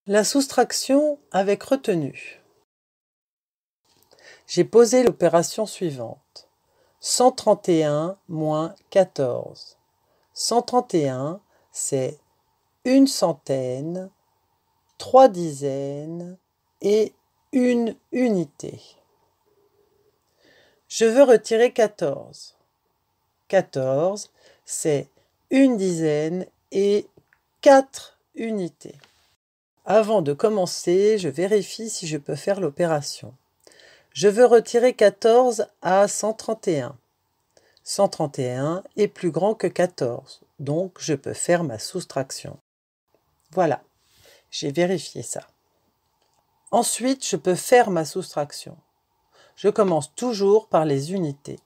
La soustraction avec retenue. J'ai posé l'opération suivante. 131 moins 14. 131, c'est une centaine, 3 dizaines et une unité. Je veux retirer 14. 14, c'est une dizaine et 4 unités. Avant de commencer, je vérifie si je peux faire l'opération. Je veux retirer 14 à 131. 131 est plus grand que 14, donc je peux faire ma soustraction. Voilà, j'ai vérifié ça. Ensuite, je peux faire ma soustraction. Je commence toujours par les unités.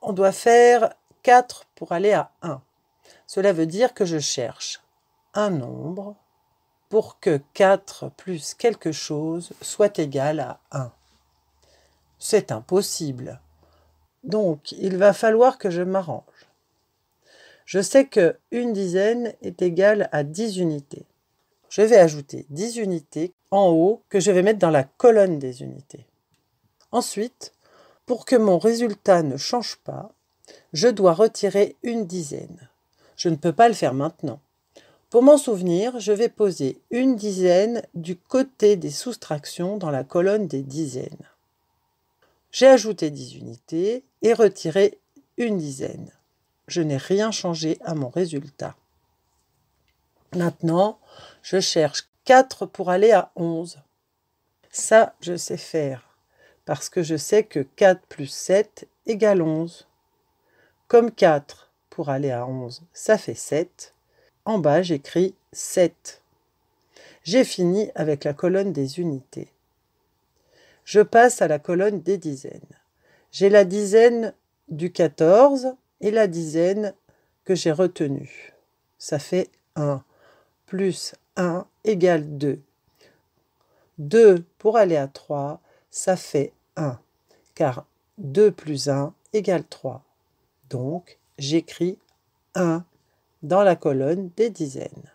On doit faire 4 pour aller à 1. Cela veut dire que je cherche un nombre pour que 4 plus quelque chose soit égal à 1. C'est impossible. Donc, il va falloir que je m'arrange. Je sais que une dizaine est égale à 10 unités. Je vais ajouter 10 unités en haut que je vais mettre dans la colonne des unités. Ensuite, pour que mon résultat ne change pas, je dois retirer une dizaine. Je ne peux pas le faire maintenant. Pour m'en souvenir, je vais poser une dizaine du côté des soustractions dans la colonne des dizaines. J'ai ajouté 10 unités et retiré une dizaine. Je n'ai rien changé à mon résultat. Maintenant, je cherche 4 pour aller à 11. Ça, je sais faire, parce que je sais que 4 plus 7 égale 11. Comme 4 pour aller à 11, ça fait 7. En bas, j'écris 7. J'ai fini avec la colonne des unités. Je passe à la colonne des dizaines. J'ai la dizaine du 14 et la dizaine que j'ai retenue. Ça fait 1 plus 1 égale 2. 2 pour aller à 3, ça fait 1, car 2 plus 1 égale 3. Donc, j'écris 1 dans la colonne des dizaines.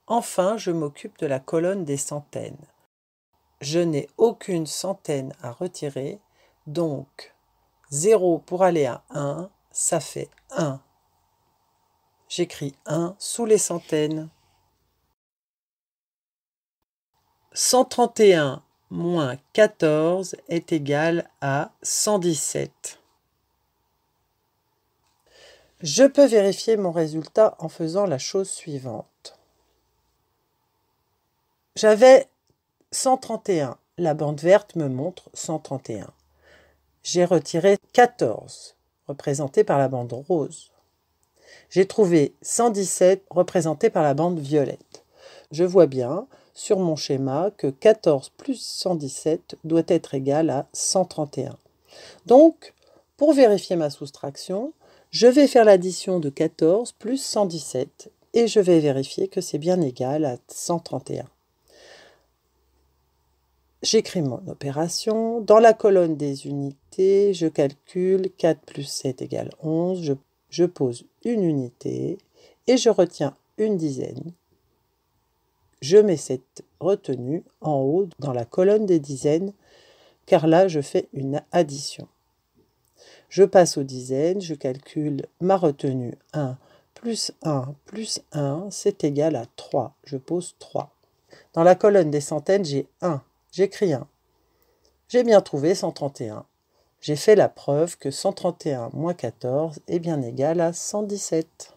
Enfin, je m'occupe de la colonne des centaines. Je n'ai aucune centaine à retirer, donc 0 pour aller à 1, ça fait 1. J'écris 1 sous les centaines. 131 moins 14 est égal à 117. Je peux vérifier mon résultat en faisant la chose suivante. J'avais 131. La bande verte me montre 131. J'ai retiré 14, représenté par la bande rose. J'ai trouvé 117, représenté par la bande violette. Je vois bien sur mon schéma que 14 plus 117 doit être égal à 131. Donc, pour vérifier ma soustraction, je vais faire l'addition de 14 plus 117 et je vais vérifier que c'est bien égal à 131. J'écris mon opération. Dans la colonne des unités, je calcule 4 plus 7 égale 11. Je pose une unité et je retiens une dizaine. Je mets cette retenue en haut dans la colonne des dizaines, car là, je fais une addition. Je passe aux dizaines, je calcule ma retenue 1 plus 1 plus 1, c'est égal à 3. Je pose 3. Dans la colonne des centaines, j'ai 1. J'écris 1. J'ai bien trouvé 131. J'ai fait la preuve que 131 moins 14 est bien égal à 117.